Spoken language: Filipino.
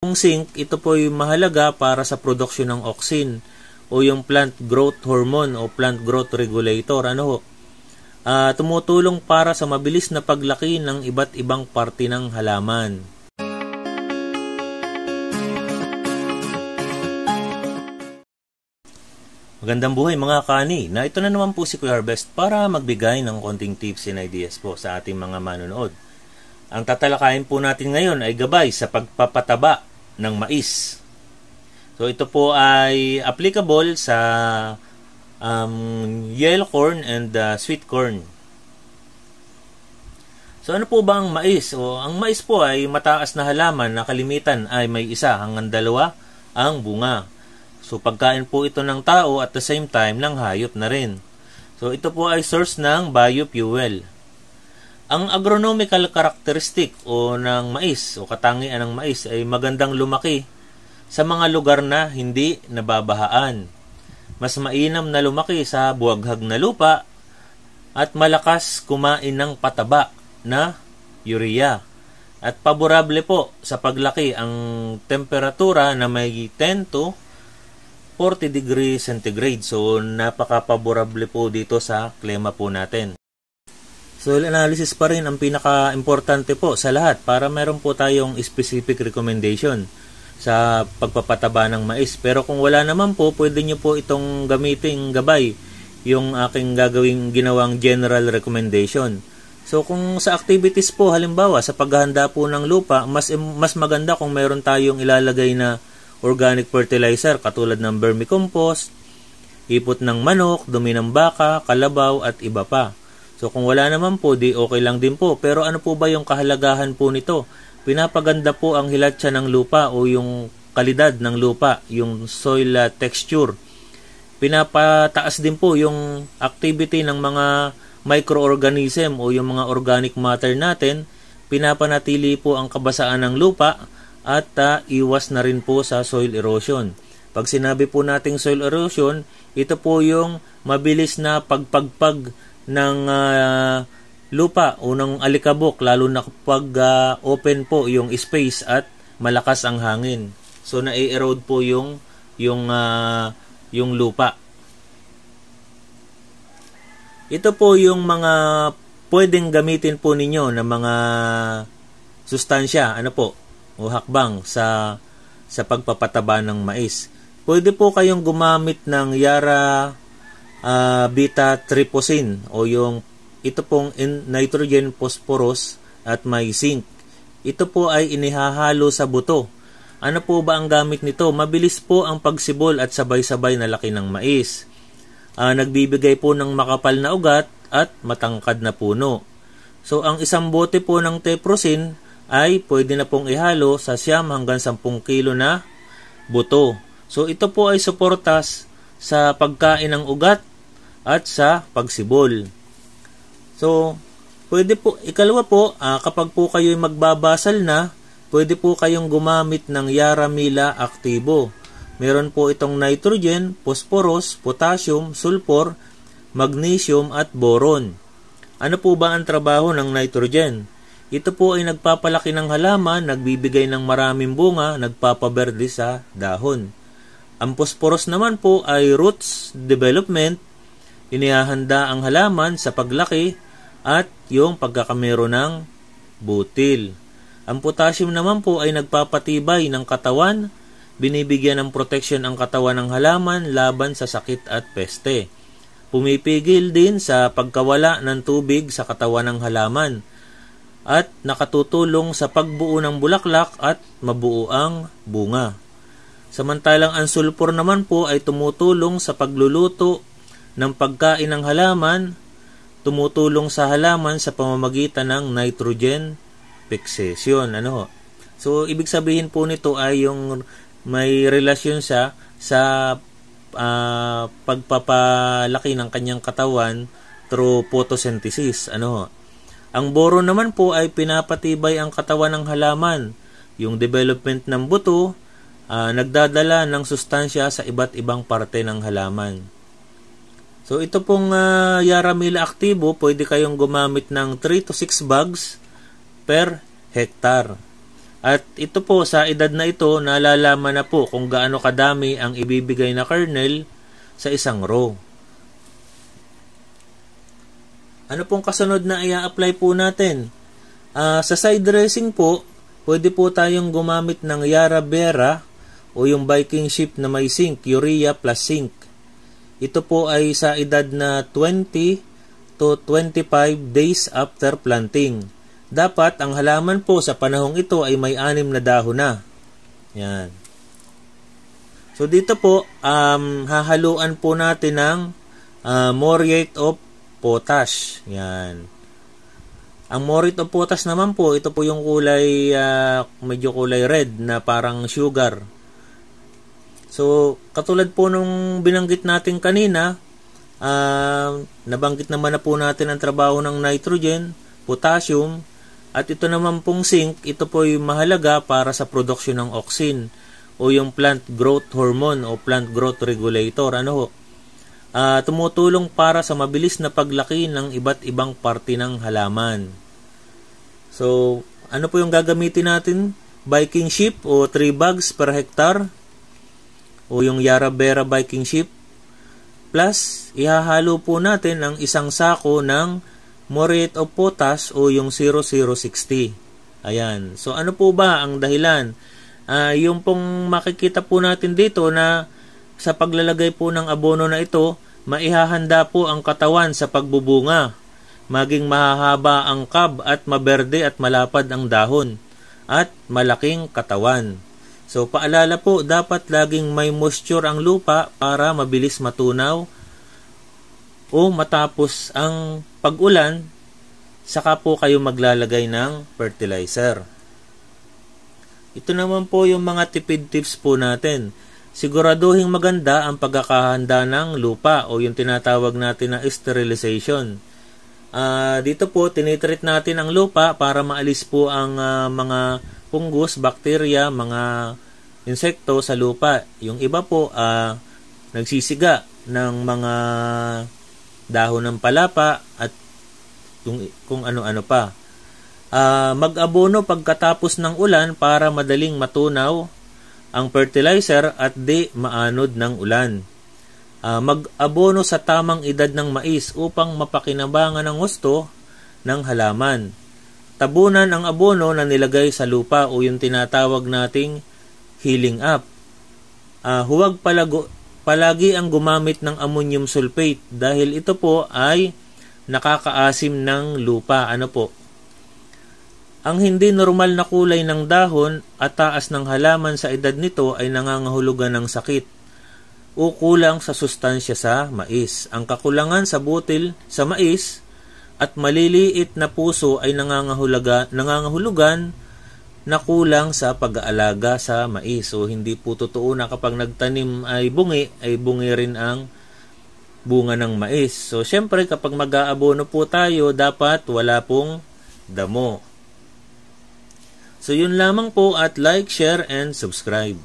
Yung zinc, ito po yung mahalaga para sa produksyon ng auxin o yung plant growth hormone o plant growth regulator. Tumutulong para sa mabilis na paglaki ng iba't ibang parte ng halaman. Magandang buhay mga kani, na ito na naman po si Kuya Harvest para magbigay ng konting tips and ideas po sa ating mga manonood. Ang tatalakayin po natin ngayon ay gabay sa pagpapataba ng mais. So ito po ay applicable sa yellow corn and sweet corn. So ano po ba ang mais? Ang mais po ay mataas na halaman na kalimitan ay may isa hanggang dalawa ang bunga. So pagkain po ito ng tao at the same time ng hayop na rin. So ito po ay source ng biofuel. Ang agronomical characteristic ng mais o katangian ng mais ay magandang lumaki sa mga lugar na hindi nababahaan. Mas mainam na lumaki sa buwaghag na lupa at malakas kumain ng pataba na urea. At paborable po sa paglaki ang temperatura na may 10 to 40 degrees centigrade. So, napaka-favorable po dito sa klima po natin. Soil analysis pa rin ang pinaka-importante po sa lahat para meron po tayong specific recommendation sa pagpapataba ng mais. Pero kung wala naman po, pwede nyo po itong gamitin gabay yung aking ginawang general recommendation. So, kung sa activities po, halimbawa, sa paghahanda po ng lupa, mas maganda kung meron tayong ilalagay na organic fertilizer katulad ng vermicompost, ipot ng manok, dumi ng baka, kalabaw at iba pa. So kung wala naman po, di okay lang din po. Pero ano po ba yung kahalagahan po nito? Pinapaganda po ang hilatsya ng lupa o yung kalidad ng lupa, yung soil texture. Pinapataas din po yung activity ng mga microorganism o yung mga organic matter natin. Pinapanatili po ang kabasaan ng lupa at iwas na rin po sa soil erosion. Pag sinabi po nating soil erosion, ito po yung mabilis na pagpagpag ng lupa o ng alikabok, lalo na kapag open po yung space at malakas ang hangin. So na-erode po yung lupa. Ito po yung mga pwedeng gamitin po ninyo na mga sustansya, o hakbang sa pagpapataba ng mais. Pwede po kayong gumamit ng Yara beta triposin o ito pong nitrogen, phosphorus at may zinc. Ito po ay inihahalo sa buto. Ano po ba ang gamit nito? Mabilis po ang pagsibol at sabay-sabay na laki ng mais. Nagbibigay po ng makapal na ugat at matangkad na puno. So ang isang bote po ng teprosin ay pwede na pong ihalo sa 9 hanggang 10 kilo na buto. So ito po ay suportas sa pagkain ng ugat at sa pagsibol. So pwede po, ikalawa po, kapag po kayo magbabasal na, pwede po kayong gumamit ng Yara Mila Activo. Meron po itong nitrogen, phosphorus, potassium, sulfur, magnesium at boron. Ano po ba ang trabaho ng nitrogen? Ito po ay nagpapalaki ng halaman, nagbibigay ng maraming bunga, nagpapaberde sa dahon. Ang phosphorus naman po ay roots development, inihahanda ang halaman sa paglaki at yung pagkakamero ng butil. Ang potassium naman po ay nagpapatibay ng katawan, binibigyan ng protection ang katawan ng halaman laban sa sakit at peste. Pumipigil din sa pagkawala ng tubig sa katawan ng halaman at nakatutulong sa pagbuo ng bulaklak at mabuo ang bunga. Samantalang ang sulfur naman po ay tumutulong sa pagluluto ng pagkain ng halaman, tumutulong sa halaman sa pamamagitan ng nitrogen fixation. So, ibig sabihin po nito ay yung may relasyon siya sa pagpapalaki ng kanyang katawan through photosynthesis. Ang boron naman po ay pinapatibay ang katawan ng halaman. Yung development ng buto, nagdadala ng sustansya sa iba't ibang parte ng halaman. So ito pong Yara Mila Activo, pwede kayong gumamit ng 3 to 6 bags per hektar. At ito po, sa edad na ito, nalalaman na po kung gaano kadami ang ibibigay na kernel sa isang row. Ano pong kasunod na i-apply po natin? Sa side dressing po, pwede po tayong gumamit ng Yara Bera o yung Viking Ship na may zinc, urea plus zinc. Ito po ay sa edad na 20 to 25 days after planting. Dapat ang halaman po sa panahong ito ay may 6 na dahon na. Yan. So dito po, hahaluan po natin ng muriate of potash. Yan. Ang muriate of potash naman po, ito po yung kulay, medyo kulay red na parang sugar. So, katulad po nung binanggit natin kanina, nabanggit naman na po natin ang trabaho ng nitrogen, potassium, at ito naman pong zinc, ito po yung mahalaga para sa production ng auxin o yung plant growth hormone o plant growth regulator. Tumutulong para sa mabilis na paglaki ng iba't ibang parte ng halaman. So, ano po yung gagamitin natin? Viking Ship o 3 bags per hectare o yung Yara Bera Viking Ship. Plus, ihahalo po natin ang isang sako ng muriate of potash o yung 0060. Ayan. So, ano po ba ang dahilan? Yung pong makikita po natin dito na sa paglalagay po ng abono na ito, maihahanda po ang katawan sa pagbubunga, maging mahahaba ang kab at maberde at malapad ang dahon, at malaking katawan. So paalala po, dapat laging may moisture ang lupa para mabilis matunaw o matapos ang pag-ulan, saka po kayo maglalagay ng fertilizer. Ito naman po yung mga tipid tips po natin. Siguraduhin maganda ang pagkakahanda ng lupa o yung tinatawag natin na sterilization. Dito po, tinitreat natin ang lupa para maalis po ang mga fungus, bakterya, mga insekto sa lupa. Yung iba po, nagsisiga ng mga dahon ng palapa at kung ano-ano pa. Mag-abono pagkatapos ng ulan para madaling matunaw ang fertilizer at di maanod ng ulan. Mag-abono sa tamang edad ng mais upang mapakinabangan ang gusto ng halaman. Tabunan ang abono na nilagay sa lupa o yung tinatawag nating healing up. Huwag palagi ang gumamit ng ammonium sulfate dahil ito po ay nakakaasim ng lupa. Ang hindi normal na kulay ng dahon at taas ng halaman sa edad nito ay nangangahulugan ng sakit o kulang sa sustansya sa mais. Ang kakulangan sa butil sa mais at maliliit na puso ay nangangahulugan na kulang sa pag-aalaga sa mais. So hindi po totoo na kapag nagtanim ay bungi rin ang bunga ng mais. So syempre kapag mag-aabono po tayo, dapat wala pong damo. So yun lamang po at like, share, and subscribe.